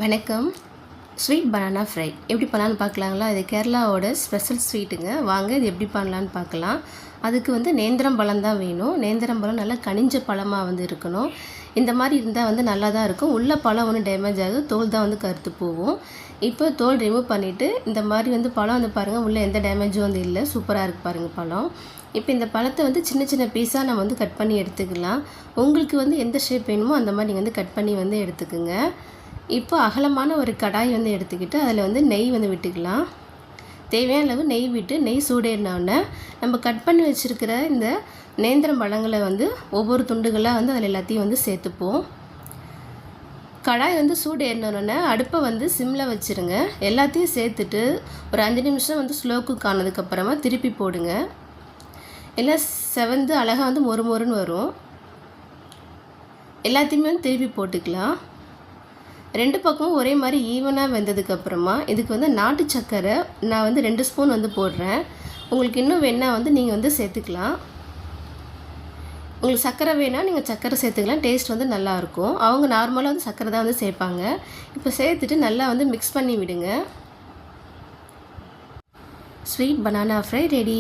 வணக்கம். Sweet banana fry எப்படி பண்ணலான்னு பார்க்கலாங்களா? இது கேரளாவோட ஸ்பெஷல் ஸ்வீட்டுங்க. வாங்க இது எப்படி பண்ணலான்னு பார்க்கலாம். அதுக்கு வந்து நேந்திரம் பழம் தான் வேணும். நேந்திரம் பழம் நல்லா கனிஞ்ச பழமாக வந்து இருக்கணும். இந்த மாதிரி இருந்தால் வந்து நல்லா தான் இருக்கும். உள்ள பழம் ஒன்றும் டேமேஜ் ஆகுது, தோல் தான் வந்து கருத்து போகும். இப்போ தோல் ரிமூவ் பண்ணிவிட்டு இந்த மாதிரி வந்து பழம் வந்து பாருங்கள், உள்ளே எந்த டேமேஜும் வந்து இல்லை. சூப்பராக இருக்குது பாருங்கள் பழம். இப்போ இந்த பழத்தை வந்து சின்ன சின்ன பீஸாக நம்ம வந்து கட் பண்ணி எடுத்துக்கலாம். உங்களுக்கு வந்து எந்த ஷேப் வேணுமோ அந்த மாதிரி நீங்கள் வந்து கட் பண்ணி வந்து எடுத்துக்குங்க. இப்போ அகலமான ஒரு கடாய் வந்து எடுத்துக்கிட்டு அதில் வந்து நெய் வந்து விட்டுக்கலாம். தேவையான அளவு நெய் விட்டு நெய் சூடேறினோடனே நம்ம கட் பண்ணி வச்சுருக்கிற இந்த நேந்திரம் பழங்களை வந்து ஒவ்வொரு துண்டுகளாக வந்து அதில் எல்லாத்தையும் வந்து சேர்த்துப்போம். கடாய் வந்து சூடு ஏறினோடனே அடுப்பை வந்து சிம்மில் வச்சுருங்க. எல்லாத்தையும் சேர்த்துட்டு ஒரு 5 நிமிஷம் வந்து ஸ்லோ குக் ஆனதுக்கப்புறமா திருப்பி போடுங்க. எல்லாம் செவந்து அழகாக வந்து மொறு மொறுன்னு வரும். எல்லாத்தையுமே வந்து திருப்பி போட்டுக்கலாம். 2 பக்கமும் ஒரே மாதிரி ஈவனாக வெந்ததுக்கப்புறமா இதுக்கு வந்து நாட்டு சர்க்கரை நான் வந்து 2 ஸ்பூன் வந்து போடுறேன். உங்களுக்கு இன்னும் வேணால் வந்து நீங்கள் வந்து சேர்த்துக்கலாம். உங்களுக்கு சர்க்கரை வேணால் நீங்கள் சர்க்கரை சேர்த்துக்கலாம். டேஸ்ட் வந்து நல்லாயிருக்கும். அவங்க நார்மலாக வந்து சர்க்கரை தான் வந்து சேர்ப்பாங்க. இப்போ சேர்த்துட்டு நல்லா வந்து மிக்ஸ் பண்ணி விடுங்க. Sweet banana fry ready.